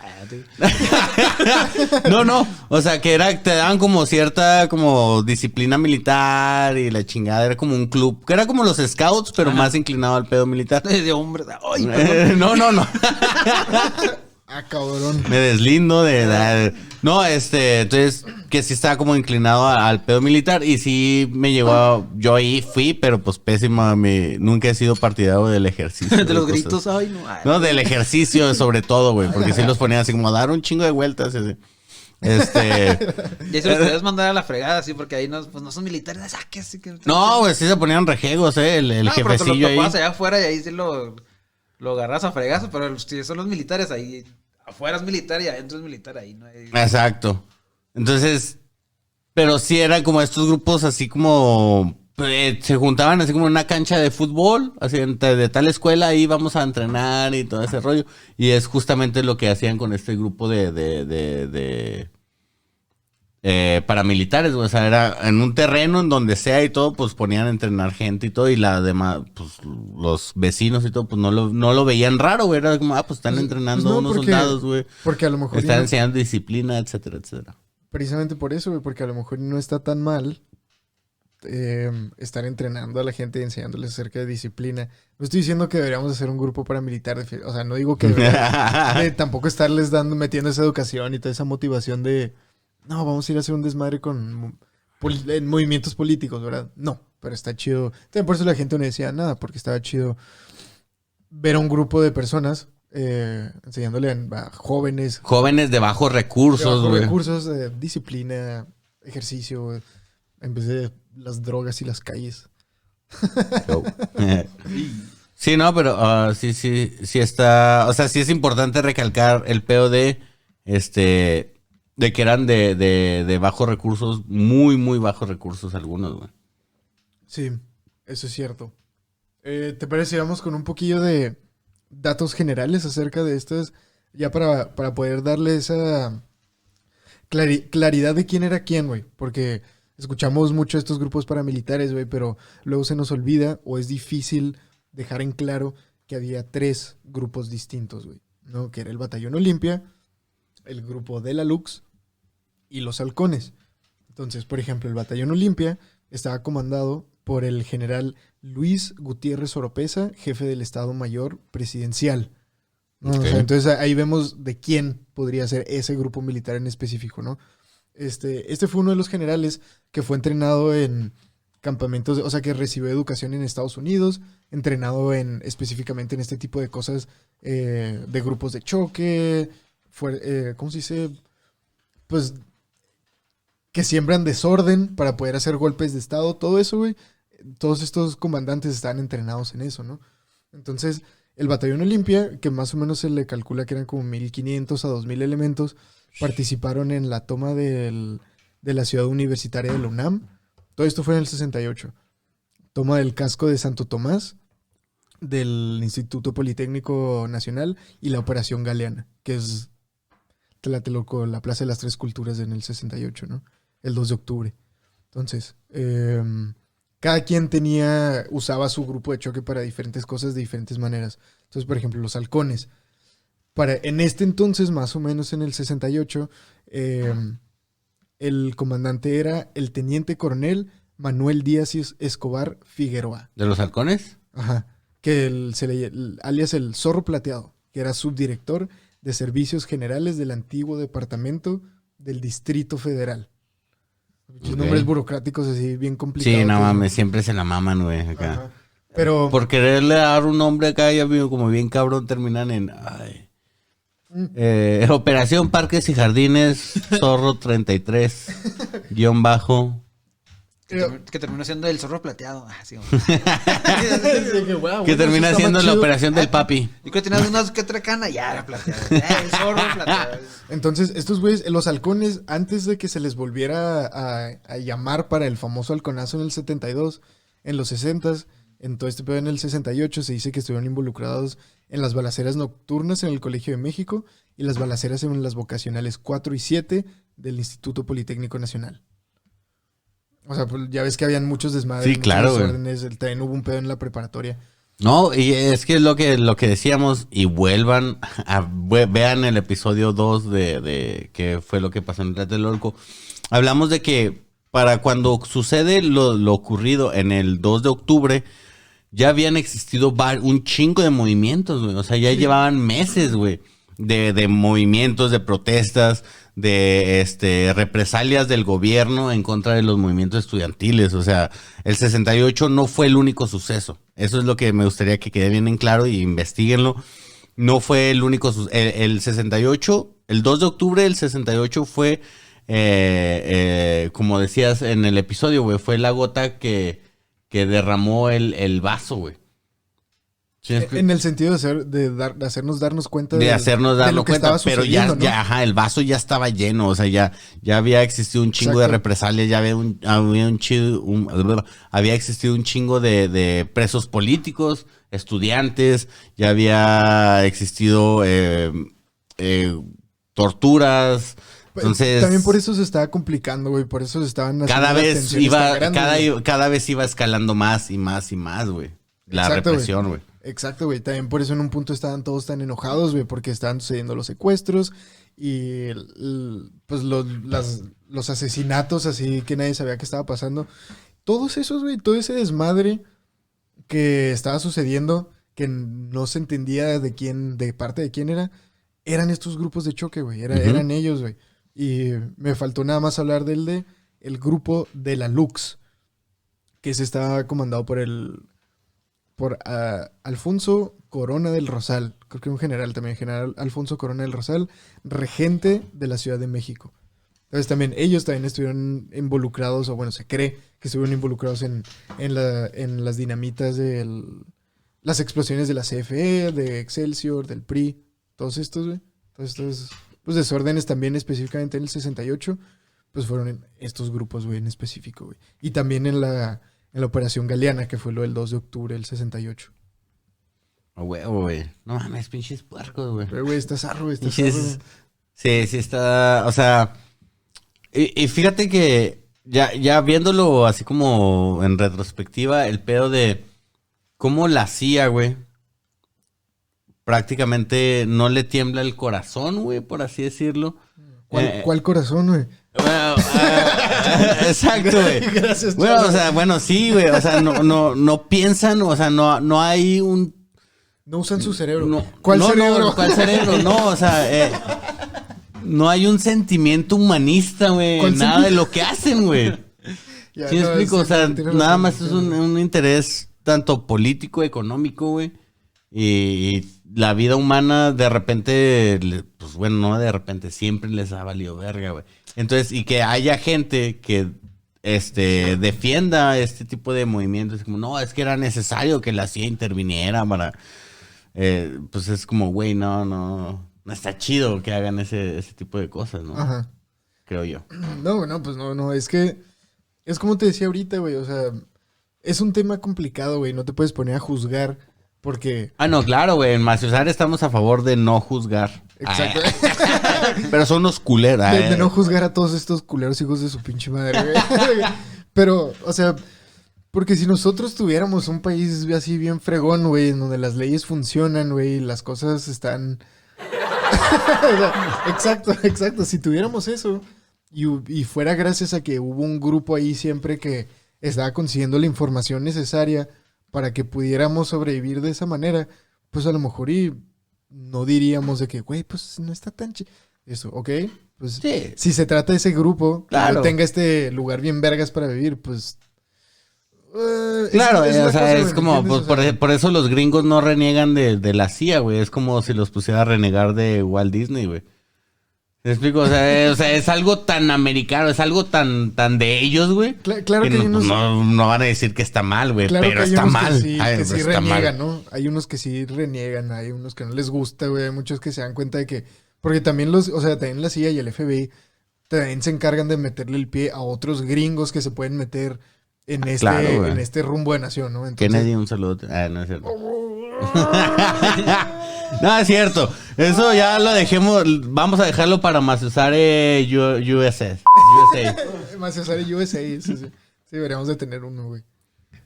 Speaker 1: No, o sea, que te daban como cierta como disciplina militar y la chingada, era como un club, que era como los scouts, pero más inclinado al pedo militar.
Speaker 3: De hombres. Ay, perdón.
Speaker 1: No.
Speaker 2: Ah, cabrón.
Speaker 1: Me deslindo no, entonces, que sí estaba como inclinado al pedo militar y sí me llegó, yo ahí fui, pero pues pésimo, nunca he sido partidario del ejercicio.
Speaker 3: De los
Speaker 1: cosas.
Speaker 3: gritos, ay, no. Ay.
Speaker 1: No, del ejercicio sobre todo, güey, porque sí los ponían así como a dar un chingo de vueltas, así.
Speaker 3: Y ahí se los podías mandar a la fregada, sí, porque ahí no, pues no son militares. Ah, ¿qué así que?
Speaker 1: No, güey, sí se ponían rejegos, el
Speaker 3: No, pero te
Speaker 1: jefecillo
Speaker 3: lo
Speaker 1: ahí.
Speaker 3: topabas allá afuera y ahí sí lo agarras a fregazo, pero si son los militares ahí, afuera es militar y adentro es militar, ahí no hay...
Speaker 1: Exacto. Entonces, pero sí eran como estos grupos así como se juntaban así como en una cancha de fútbol, así de tal escuela, ahí vamos a entrenar y todo ese rollo. Y es justamente lo que hacían con este grupo de paramilitares, güey. O sea, era en un terreno en donde sea y todo, pues ponían a entrenar gente y todo, y la demás, pues los vecinos y todo, pues no lo veían raro, güey. Era como, pues están entrenando
Speaker 2: no,
Speaker 1: unos
Speaker 2: porque-
Speaker 1: soldados, güey.
Speaker 2: Porque a lo mejor...
Speaker 1: Están
Speaker 2: no-
Speaker 1: enseñando disciplina, etcétera, etcétera.
Speaker 2: Precisamente por eso, güey, porque a lo mejor no está tan mal estar entrenando a la gente y enseñándoles acerca de disciplina. No estoy diciendo que deberíamos hacer un grupo paramilitar, o sea, no digo que tampoco estarles metiendo esa educación y toda esa motivación de, no, vamos a ir a hacer un desmadre en movimientos políticos, ¿verdad? No, pero está chido. También por eso la gente no decía nada, porque estaba chido ver a un grupo de personas enseñándole a jóvenes
Speaker 1: Jóvenes de bajos recursos,
Speaker 2: bajo
Speaker 1: güey.
Speaker 2: recursos, disciplina, ejercicio, en vez de las drogas y las calles.
Speaker 1: Sí, no, pero sí está, o sea, sí es importante recalcar el pedo de que eran de bajos recursos, muy, muy bajos recursos algunos, güey.
Speaker 2: Sí, eso es cierto. ¿Te parece si vamos con un poquillo de datos generales acerca de estas? Ya para poder darle esa claridad de quién era quién, güey. Porque escuchamos mucho estos grupos paramilitares, güey, pero luego se nos olvida o es difícil dejar en claro que había 3 grupos distintos, güey, ¿no? Que era el Batallón Olimpia, el grupo de la Lux y los Halcones. Entonces, por ejemplo, el Batallón Olimpia estaba comandado por el general Luis Gutiérrez Oropesa, jefe del Estado Mayor Presidencial. ¿No?
Speaker 1: Ok.
Speaker 2: O sea, entonces ahí vemos de quién podría ser ese grupo militar en específico, ¿no? Este fue uno de los generales que fue entrenado en campamentos, o sea, que recibió educación en Estados Unidos, entrenado específicamente en este tipo de cosas, de grupos de choque, ¿cómo se dice? Pues que siembran desorden para poder hacer golpes de estado, todo eso, güey. Todos estos comandantes estaban entrenados en eso, ¿no? Entonces, el Batallón Olimpia, que más o menos se le calcula que eran como 1,500 a 2,000 elementos, participaron en la toma de la ciudad universitaria de la UNAM. Todo esto fue en el 68. Toma del casco de Santo Tomás, del Instituto Politécnico Nacional y la Operación Galeana, que es Tlatelolco, la Plaza de las Tres Culturas en el 68, ¿no? El 2 de octubre. Entonces, cada quien usaba su grupo de choque para diferentes cosas de diferentes maneras. Entonces, por ejemplo, los halcones. En este entonces, más o menos en el 68, el comandante era el teniente coronel Manuel Díaz Escobar Figueroa.
Speaker 1: ¿De los halcones?
Speaker 2: Ajá. Que alias el Zorro Plateado, que era subdirector de Servicios Generales del antiguo departamento del Distrito Federal.
Speaker 1: Ok.
Speaker 2: Nombres burocráticos así bien complicados.
Speaker 1: Sí, no mames, siempre se la maman, güey, acá.
Speaker 2: Ajá. Pero...
Speaker 1: Por quererle dar un nombre acá, ya veo como bien cabrón, terminan en... Ay. Operación Parques y Jardines, Zorro 33, guión bajo.
Speaker 3: Que terminó siendo el zorro plateado. Ah, sí,
Speaker 1: Que termina siendo la operación del papi.
Speaker 3: y que tenías unas que otra cana, ya era plateado. El zorro plateado.
Speaker 2: Entonces, estos güeyes, los halcones, antes de que se les volviera a llamar para el famoso halconazo en el 72, en los 60s, en todo este pedo en el 68, se dice que estuvieron involucrados en las balaceras nocturnas en el Colegio de México y las balaceras en las vocacionales 4 y 7 del Instituto Politécnico Nacional. O sea, pues ya ves que habían muchos desmadres,
Speaker 1: Sí, claro,
Speaker 2: muchos
Speaker 1: güey.
Speaker 2: desórdenes, también hubo un pedo en la preparatoria.
Speaker 1: No, y es que es lo que decíamos, y vuelvan vean el episodio 2 de qué fue lo que pasó en el Tlatelolco. Hablamos de que para cuando sucede lo ocurrido en el 2 de octubre, ya habían existido un chingo de movimientos, güey. O sea, ya llevaban meses, güey, de movimientos, de protestas, de represalias del gobierno en contra de los movimientos estudiantiles. O sea, el 68 no fue el único suceso. Eso es lo que me gustaría que quede bien en claro y investiguenlo. No fue el único suceso. El 68, el 2 de octubre del 68 fue, como decías en el episodio, güey, fue la gota que derramó el vaso, güey. ¿Sí?
Speaker 2: En el sentido de hacernos darnos cuenta
Speaker 1: De hacernos
Speaker 2: de
Speaker 1: darnos
Speaker 2: lo que
Speaker 1: cuenta,
Speaker 2: estaba
Speaker 1: pero
Speaker 2: sucediendo, ¿no?
Speaker 1: ajá, el vaso ya estaba lleno, o sea, ya había existido un chingo de
Speaker 2: Exacto.
Speaker 1: represalias, ya había existido un chingo de presos políticos, estudiantes, ya había existido torturas. Entonces,
Speaker 2: También por eso se estaba complicando, güey. Por eso se estaban haciendo
Speaker 1: cada
Speaker 2: las
Speaker 1: vez
Speaker 2: tensiones tan grandes, güey.
Speaker 1: cada vez iba escalando más y más y más, güey. La
Speaker 2: Exacto,
Speaker 1: represión, güey.
Speaker 2: Exacto, güey. También por eso en un punto estaban todos tan enojados, güey, porque estaban sucediendo los secuestros y pues los asesinatos así que nadie sabía qué estaba pasando. Todos esos, güey, todo ese desmadre que estaba sucediendo, que no se entendía de parte de quién eran estos grupos de choque, güey. Eran ellos, güey. Y me faltó nada más hablar el grupo de la Lux, que se estaba comandado por Alfonso Corona del Rosal, creo que un general también, general Alfonso Corona del Rosal, regente de la Ciudad de México. Entonces también ellos también estuvieron involucrados, o bueno, se cree que estuvieron involucrados en las dinamitas las explosiones de la CFE, de Excelsior, del PRI, todos estos, güey. Todos estos pues, desórdenes también específicamente en el 68, pues fueron en estos grupos, güey, en específico, güey. Y también en la Operación Galeana, que fue lo del 2 de octubre del 68.
Speaker 1: A huevo, güey. No mames, pinches puercos, güey.
Speaker 2: Pero, güey, está zarro, güey, está zarro.
Speaker 1: Sí, sí está, o sea, y fíjate que ya viéndolo así como en retrospectiva, el pedo de cómo la CIA, güey, prácticamente no le tiembla el corazón, güey, por así decirlo.
Speaker 2: ¿Cuál corazón, güey?
Speaker 1: Bueno, exacto, güey.
Speaker 2: Gracias,
Speaker 1: Bueno,
Speaker 2: Chava.
Speaker 1: o sea, bueno, sí, güey, o sea, no piensan, o sea, no hay un...
Speaker 2: No usan su cerebro.
Speaker 1: No,
Speaker 2: ¿Cuál
Speaker 1: no,
Speaker 2: cerebro?
Speaker 1: No, ¿cuál cerebro? No, o sea, no hay un sentimiento humanista, güey, en nada de lo que hacen, güey.
Speaker 2: Ya,
Speaker 1: ¿Sí me
Speaker 2: no,
Speaker 1: explico?
Speaker 2: sí,
Speaker 1: O sea,
Speaker 2: tienes
Speaker 1: nada
Speaker 2: razón,
Speaker 1: más es un interés tanto político, económico, güey. Y la vida humana de repente, pues bueno, no de repente, siempre les ha valido verga, güey. Entonces, y que haya gente que defienda este tipo de movimientos, como, no, es que era necesario que la CIA interviniera para... pues es como, güey, no está chido que hagan ese tipo de cosas, ¿no?
Speaker 2: Ajá.
Speaker 1: Creo yo.
Speaker 2: No, pues no, es que es como te decía ahorita, güey, o sea, es un tema complicado, güey, no te puedes poner a juzgar porque...
Speaker 1: Ah, no, claro, güey, en Maciosar estamos a favor de no juzgar.
Speaker 2: Exacto.
Speaker 1: Pero son unos culeros.
Speaker 2: De no juzgar a todos estos culeros hijos de su pinche madre, güey. Pero, o sea, porque si nosotros tuviéramos un país así bien fregón, güey, en donde las leyes funcionan, güey, y las cosas están... O sea, exacto. Si tuviéramos eso y fuera gracias a que hubo un grupo ahí siempre que estaba consiguiendo la información necesaria para que pudiéramos sobrevivir de esa manera, pues a lo mejor no diríamos de que, güey, pues no está tan eso, ¿ok? Pues
Speaker 1: Sí.
Speaker 2: si se trata de ese grupo,
Speaker 1: Claro.
Speaker 2: que tenga este lugar bien vergas para vivir, pues
Speaker 1: Claro,
Speaker 2: la
Speaker 1: o sea,
Speaker 2: cosa,
Speaker 1: es
Speaker 2: güey,
Speaker 1: como,
Speaker 2: ¿entiendes?
Speaker 1: pues,
Speaker 2: O sea,
Speaker 1: por eso los gringos no reniegan de la CIA, güey. Es como si los pusiera a renegar de Walt Disney, güey. ¿Te explico? O sea, es algo tan americano, es algo tan de ellos, güey.
Speaker 2: claro que hay
Speaker 1: no,
Speaker 2: unos...
Speaker 1: no van a decir que está mal, güey,
Speaker 2: Claro
Speaker 1: pero
Speaker 2: que hay
Speaker 1: está
Speaker 2: unos
Speaker 1: mal.
Speaker 2: que sí,
Speaker 1: Ay,
Speaker 2: que sí
Speaker 1: está
Speaker 2: reniegan,
Speaker 1: mal.
Speaker 2: ¿no? Hay unos que sí reniegan, hay unos que no les gusta, güey. Hay muchos que se dan cuenta de que... Porque también o sea, también la CIA y el FBI también se encargan de meterle el pie a otros gringos que se pueden meter
Speaker 1: Claro, güey.
Speaker 2: en este rumbo de nación, ¿no? Entonces,
Speaker 1: Kennedy, un saludo. Ah, no es cierto. No, es cierto. Eso ya lo dejemos. Vamos a dejarlo para Masusare USA.
Speaker 2: más USA, sí, sí. Sí, deberíamos de tener uno, güey.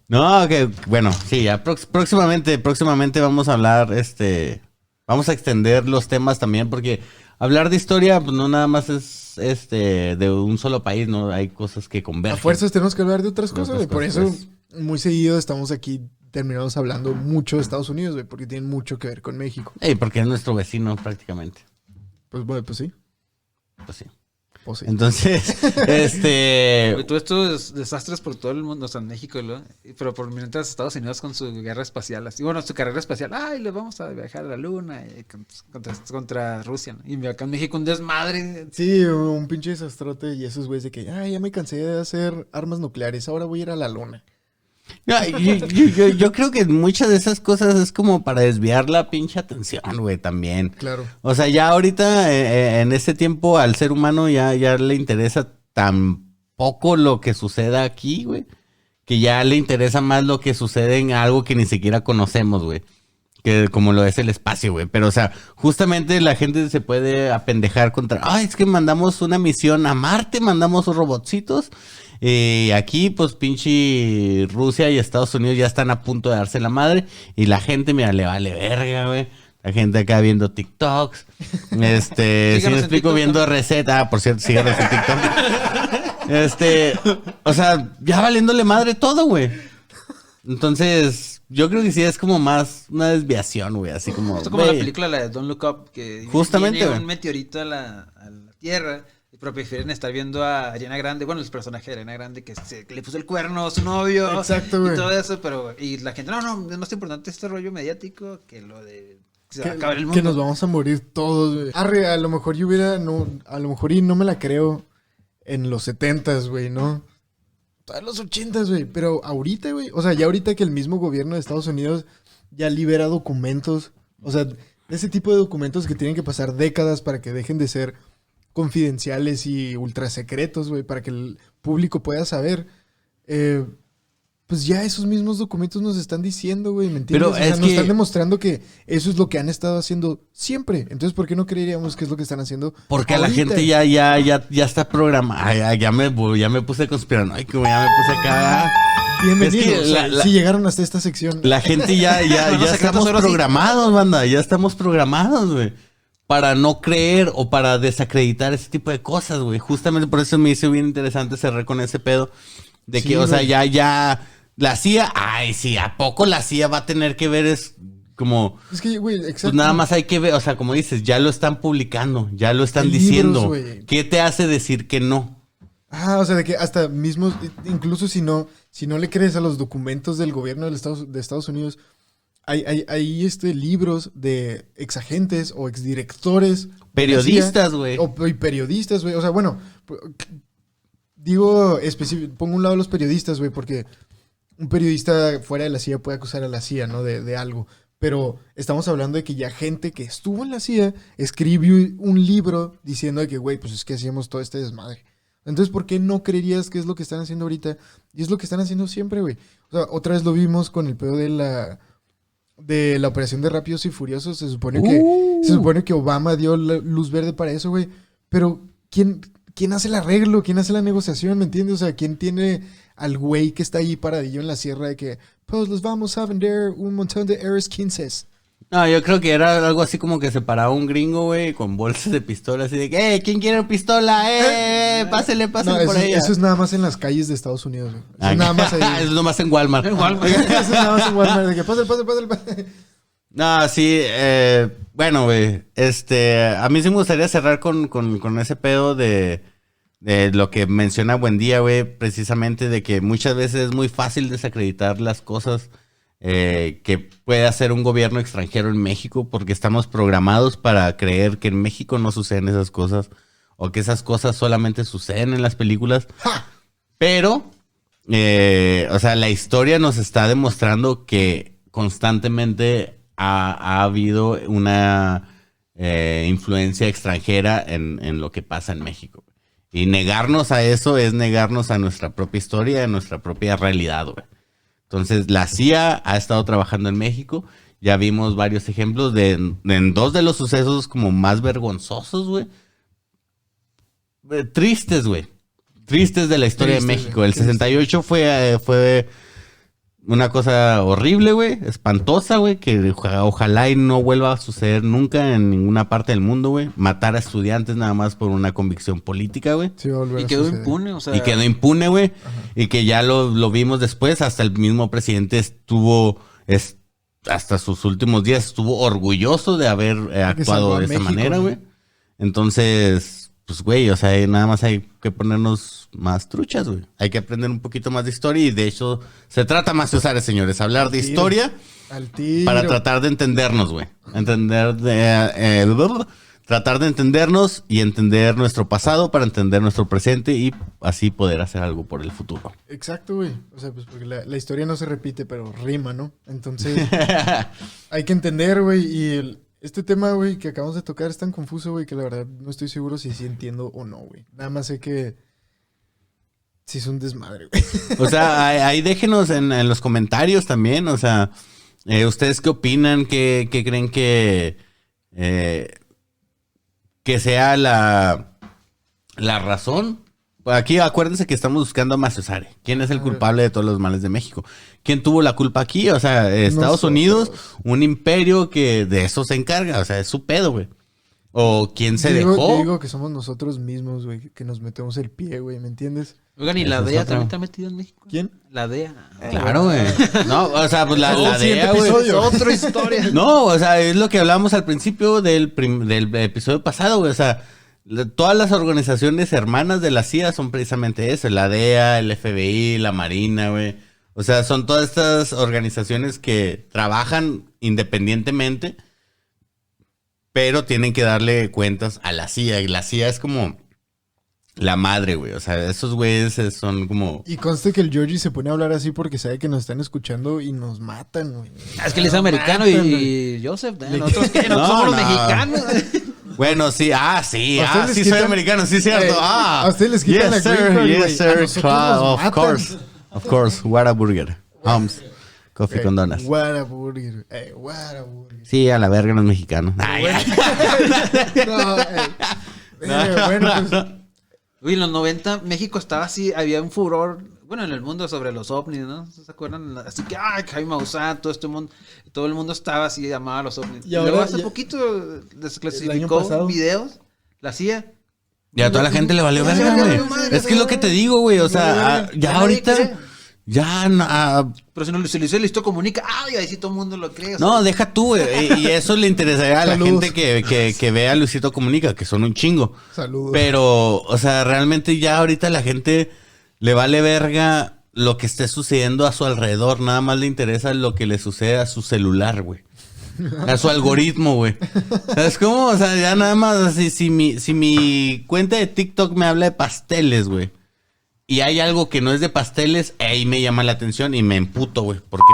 Speaker 1: No, que bueno, sí, ya próximamente vamos a hablar, vamos a extender los temas también, porque hablar de historia, pues no nada más es de un solo país, ¿no? Hay cosas que
Speaker 2: A
Speaker 1: convergen.
Speaker 2: fuerzas tenemos que hablar de otras
Speaker 1: De
Speaker 2: cosas,
Speaker 1: otras
Speaker 2: güey. Por
Speaker 1: cosas,
Speaker 2: eso, muy seguido estamos aquí terminados hablando mucho de Estados Unidos, güey, porque tienen mucho que ver con México.
Speaker 1: Ey, porque es nuestro vecino prácticamente.
Speaker 2: Pues bueno, pues sí.
Speaker 1: Pues sí.
Speaker 2: Pues sí.
Speaker 1: Entonces,
Speaker 3: Y todo estos desastres por todo el mundo, o sea, en México, ¿no? Pero por mientras Estados Unidos con su guerra espacial, así, bueno, su carrera espacial, ay, le vamos a viajar a la luna contra Rusia, ¿no? Y acá en México un desmadre.
Speaker 2: Sí, un pinche desastrote y esos güeyes de que, ay, ya me cansé de hacer armas nucleares, ahora voy a ir a la luna.
Speaker 1: yo creo que muchas de esas cosas es como para desviar la pinche atención, güey, también.
Speaker 2: Claro.
Speaker 1: O sea, ya ahorita en este tiempo al ser humano ya le interesa tan poco lo que suceda aquí, güey, que ya le interesa más lo que sucede en algo que ni siquiera conocemos, güey. Que como lo es el espacio, güey. Pero, o sea, justamente la gente se puede apendejar contra... Ay, es que mandamos una misión a Marte, mandamos robotcitos. Aquí, pues, pinche Rusia y Estados Unidos ya están a punto de darse la madre. Y la gente, mira, le vale verga, güey. La gente acá viendo TikToks. Si me explico,
Speaker 3: TikTok,
Speaker 1: viendo recetas. Ah, por cierto, síganos en TikTok. O sea, ya valiéndole madre todo, güey. Entonces, yo creo que sí es como más una desviación, güey. Así como.
Speaker 3: Esto como la
Speaker 1: güey,
Speaker 3: película la de Don't Look Up, que
Speaker 1: Justamente,
Speaker 3: viene
Speaker 1: güey.
Speaker 3: un meteorito a la Tierra, pero prefieren estar viendo a Ariana Grande, bueno, el personaje de Ariana Grande que le puso el cuerno a su novio.
Speaker 2: Exacto, güey.
Speaker 3: Y todo eso, pero y la gente, no, es más importante este rollo mediático que lo de se va a acabar el mundo.
Speaker 2: Que nos vamos a morir todos, güey. Arre, a lo mejor yo hubiera, no, a lo mejor y no me la creo en los 70s, güey, ¿no? Todos los 80s, güey. Pero ahorita, güey, o sea, ya ahorita que el mismo gobierno de Estados Unidos ya libera documentos, o sea, de ese tipo de documentos que tienen que pasar décadas para que dejen de ser confidenciales y ultra secretos, güey, para que el público pueda saber. Pues ya esos mismos documentos nos están diciendo, güey, ¿me entiendes?
Speaker 1: Pero
Speaker 2: O sea,
Speaker 1: es
Speaker 2: nos
Speaker 1: que-
Speaker 2: están demostrando que eso es lo que han estado haciendo siempre. Entonces, ¿por qué no creeríamos que es lo que están haciendo
Speaker 1: Porque la
Speaker 2: ahorita?
Speaker 1: gente ya está programada. Ya me puse conspiranoico, güey. Ya me puse acá.
Speaker 2: Bienvenidos.
Speaker 1: Es que
Speaker 2: o sea, si llegaron hasta esta sección.
Speaker 1: La gente ya
Speaker 3: Los secretos
Speaker 1: estamos
Speaker 3: ahora sí.
Speaker 1: programados, banda. Ya estamos programados, güey. Para no creer o para desacreditar ese tipo de cosas, güey. Justamente por eso me hizo bien interesante cerrar con ese pedo. De que,
Speaker 2: Sí,
Speaker 1: o sea,
Speaker 2: güey.
Speaker 1: ya. La CIA, ay, sí, ¿a poco la CIA va a tener que ver? Es como.
Speaker 2: Es que, güey, exacto.
Speaker 1: Pues nada más hay que ver, o sea, como dices, ya lo están publicando, ya lo están
Speaker 2: Hay
Speaker 1: diciendo.
Speaker 2: libros, güey.
Speaker 1: ¿Qué te hace decir que no?
Speaker 2: Ah, o sea, de que hasta mismos, incluso si no le crees a los documentos del gobierno de Estados Unidos, hay libros de exagentes o exdirectores. de la
Speaker 1: Periodistas,
Speaker 2: CIA,
Speaker 1: güey.
Speaker 2: Y periodistas, güey. O sea, bueno, digo, pongo a un lado a los periodistas, güey, porque un periodista fuera de la CIA puede acusar a la CIA, ¿no? De algo. Pero estamos hablando de que ya gente que estuvo en la CIA escribió un libro diciendo de que, güey, pues es que hacíamos todo este desmadre. Entonces, ¿por qué no creerías que es lo que están haciendo ahorita? Y es lo que están haciendo siempre, güey. O sea, otra vez lo vimos con el pedo de la operación de Rápidos y Furiosos. Se supone que Obama dio la luz verde para eso, güey. Pero, ¿quién hace el arreglo? ¿Quién hace la negociación? ¿Me entiendes? O sea, ¿quién tiene al güey que está ahí paradillo en la sierra de que, pues les vamos a vender un montón de RS-15s?
Speaker 1: No, yo creo que era algo así como que se paraba un gringo, güey, con bolsas de pistola, así de que, ¿quién quiere pistola? Pásele
Speaker 2: No,
Speaker 1: por
Speaker 2: eso,
Speaker 1: ella.
Speaker 2: eso es nada más en las calles de Estados Unidos, güey. Eso
Speaker 1: Ah,
Speaker 2: es nada más ahí.
Speaker 1: es nomás en Walmart.
Speaker 2: Eso es nada más en Walmart. De que pásale.
Speaker 1: No, sí, bueno, güey, a mí sí me gustaría cerrar con ese pedo de lo que menciona Buendía, güey, precisamente de que muchas veces es muy fácil desacreditar las cosas que puede hacer un gobierno extranjero en México, porque estamos programados para creer que en México no suceden esas cosas o que esas cosas solamente suceden en las películas. Pero, o sea, la historia nos está demostrando que constantemente ha habido una influencia extranjera en lo que pasa en México. Y negarnos a eso es negarnos a nuestra propia historia, a nuestra propia realidad, güey. Entonces, la CIA ha estado trabajando en México. Ya vimos varios ejemplos en dos de los sucesos como más vergonzosos, güey. Tristes, güey. Tristes de la historia de México. El 68 fue una cosa horrible, güey. Espantosa, güey. Que ojalá y no vuelva a suceder nunca en ninguna parte del mundo, güey. Matar a estudiantes nada más por una convicción política, güey.
Speaker 2: Sí, va a volver
Speaker 3: Y
Speaker 2: a
Speaker 3: quedó
Speaker 2: suceder.
Speaker 3: impune, o sea.
Speaker 1: Y quedó impune, güey. Y que ya lo vimos después. Hasta el mismo presidente hasta sus últimos días estuvo orgulloso de haber actuado
Speaker 2: salvó a
Speaker 1: de esa
Speaker 2: México,
Speaker 1: manera,
Speaker 2: ¿no?
Speaker 1: güey. Entonces, pues, güey, o sea, nada más hay que ponernos más truchas, güey. Hay que aprender un poquito más de historia y de hecho se trata más de usar, señores, hablar de
Speaker 2: Tiro.
Speaker 1: historia
Speaker 2: Al tiro.
Speaker 1: para tratar de entendernos, güey. Tratar de entendernos y entender nuestro pasado para entender nuestro presente y así poder hacer algo por el futuro.
Speaker 2: Exacto, güey. O sea, pues porque la historia no se repite, pero rima, ¿no? Entonces, hay que entender, güey. Y este tema, güey, que acabamos de tocar es tan confuso, güey, que la verdad no estoy seguro si sí entiendo o no, güey. Nada más sé que sí es un desmadre, güey.
Speaker 1: O sea, ahí déjenos en los comentarios también, o sea, ¿ustedes qué opinan? ¿Qué creen que sea la razón? Aquí acuérdense que estamos buscando a Maciosare. ¿Quién es el culpable de todos los males de México? ¿Quién tuvo la culpa aquí? O sea, Estados Unidos, un imperio que de eso se encarga, o sea, es su pedo, güey. ¿O quién se dejó?
Speaker 2: Yo digo que somos nosotros mismos, güey, que nos metemos el pie, güey, ¿me entiendes?
Speaker 3: Oigan, ¿y la
Speaker 1: Eso es
Speaker 3: DEA
Speaker 1: otro.
Speaker 3: también está metida en México?
Speaker 2: ¿Quién?
Speaker 3: La DEA.
Speaker 1: Claro, güey. No, o sea, pues la
Speaker 2: siguiente
Speaker 1: DEA, güey.
Speaker 2: episodio.
Speaker 3: Otra historia.
Speaker 1: No, o sea, es lo que hablamos al principio del episodio pasado, güey. O sea, todas las organizaciones hermanas de la CIA son precisamente eso. La DEA, el FBI, la Marina, güey. O sea, son todas estas organizaciones que trabajan independientemente, pero tienen que darle cuentas a la CIA. Y la CIA es como la madre, güey. O sea, esos güeyes son como...
Speaker 2: Y conste que el Georgie se pone a hablar así porque sabe que nos están escuchando y nos matan, güey.
Speaker 3: Es que él es americano y Joseph, nosotros qué, nosotros
Speaker 1: No,
Speaker 3: somos los
Speaker 1: no.
Speaker 3: mexicanos.
Speaker 1: Bueno, sí, sí,
Speaker 2: ¿A ustedes les
Speaker 1: sí
Speaker 2: quitan-
Speaker 1: soy americano, sí, cierto.
Speaker 2: a ustedes les quitan la
Speaker 1: sir,
Speaker 2: green card,
Speaker 1: yes,
Speaker 2: güey. A
Speaker 1: sir,
Speaker 2: nosotros nos
Speaker 1: of
Speaker 2: matan.
Speaker 1: course, Whataburger, Homes, Coffee con donas.
Speaker 2: Whataburger. Whataburger.
Speaker 1: Sí, a la verga los mexicanos. Ay,
Speaker 2: No, bueno, pues...
Speaker 3: Uy, en los 90 México estaba así, había un furor, bueno, en el mundo sobre los ovnis, ¿no? ¿Se acuerdan? Así que, Jaime Maussan, todo el mundo estaba así, llamaba a los ovnis.
Speaker 2: Y
Speaker 3: Y
Speaker 2: ahora
Speaker 3: luego hace
Speaker 2: ya-
Speaker 3: poquito
Speaker 2: el año
Speaker 3: desclasificó
Speaker 2: pasado.
Speaker 3: videos, la CIA.
Speaker 1: ya a toda la gente le valió
Speaker 3: Ya,
Speaker 1: verga,
Speaker 3: ya,
Speaker 1: güey.
Speaker 3: ya, madre,
Speaker 1: Es que es lo que te digo, güey. O sea,
Speaker 2: Vale,
Speaker 1: ya
Speaker 3: nadie
Speaker 1: ahorita,
Speaker 3: cree.
Speaker 1: ya,
Speaker 3: Pero si no se lo hizo Listo Comunica, y ahí sí todo el mundo lo cree. o sea.
Speaker 1: no, deja tú, güey. Y eso le interesaría a la
Speaker 2: Saludos.
Speaker 1: gente que vea a Luisito Comunica, que son un chingo.
Speaker 2: Saludos.
Speaker 1: Pero, o sea, realmente ya ahorita la gente le vale verga lo que esté sucediendo a su alrededor. Nada más le interesa lo que le sucede a su celular, güey. A su algoritmo, güey. ¿Sabes cómo? O sea, ya nada más así, si mi cuenta de TikTok me habla de pasteles, güey, y hay algo que no es de pasteles, ahí me llama la atención y me emputo, güey. Porque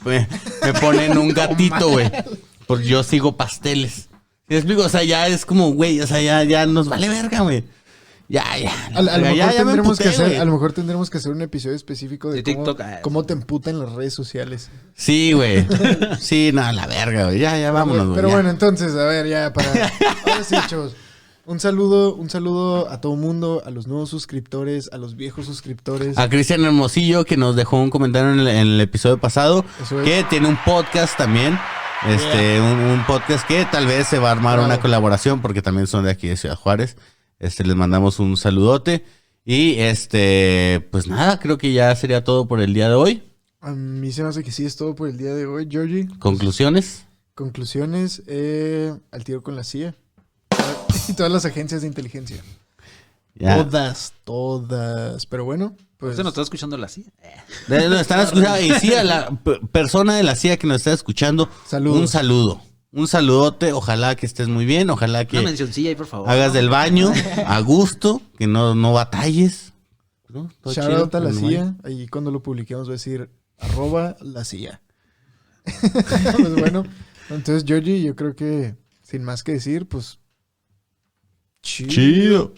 Speaker 1: me ponen un gatito, güey. Porque yo sigo pasteles. ¿Sí me explico? O sea, ya es como, güey, o sea, ya nos vale verga, güey. Ya.
Speaker 2: A lo mejor
Speaker 1: ya me
Speaker 2: tendremos que
Speaker 1: emputé,
Speaker 2: hacer,
Speaker 1: güey.
Speaker 2: a lo mejor tendremos que hacer un episodio específico de
Speaker 3: De
Speaker 2: cómo,
Speaker 3: TikTok.
Speaker 2: cómo te emputan las redes sociales.
Speaker 1: Sí, güey. Sí, no, la verga, güey. Ya, vámonos, güey.
Speaker 2: Pero
Speaker 1: ya.
Speaker 2: bueno, entonces, a ver, ya para... Ahora sí, chavos. Un saludo a todo mundo, a los nuevos suscriptores, a los viejos suscriptores.
Speaker 1: A Cristian Hermosillo, que nos dejó un comentario en el episodio pasado,
Speaker 2: Eso es.
Speaker 1: que tiene un podcast también. Un podcast que tal vez se va a armar
Speaker 2: Claro.
Speaker 1: una colaboración, porque también son de aquí de Ciudad Juárez. Les mandamos un saludote. Y pues nada, creo que ya sería todo por el día de hoy.
Speaker 2: A mí se me hace que sí es todo por el día de hoy, Georgie.
Speaker 1: Conclusiones.
Speaker 2: Conclusiones, al tiro con la CIA. Y todas las agencias de inteligencia.
Speaker 1: Ya.
Speaker 2: Todas. Pero bueno, pues...
Speaker 3: Se nos está escuchando la CIA.
Speaker 1: Nos están escuchando. Y sí, a la persona de la CIA que nos está escuchando,
Speaker 2: Saludos.
Speaker 1: un saludo. Un saludote. Ojalá que estés muy bien. Ojalá
Speaker 3: Una
Speaker 1: que
Speaker 3: mencioncilla ahí, por favor.
Speaker 1: hagas del baño a gusto, que no batalles. ¿No? Todo
Speaker 2: Shout
Speaker 1: chido,
Speaker 2: out a la
Speaker 1: en el baño.
Speaker 2: CIA. Ahí cuando lo publiquemos va a decir @la CIA. Pues bueno, entonces Georgie, yo creo que sin más que decir, pues...
Speaker 1: Chido.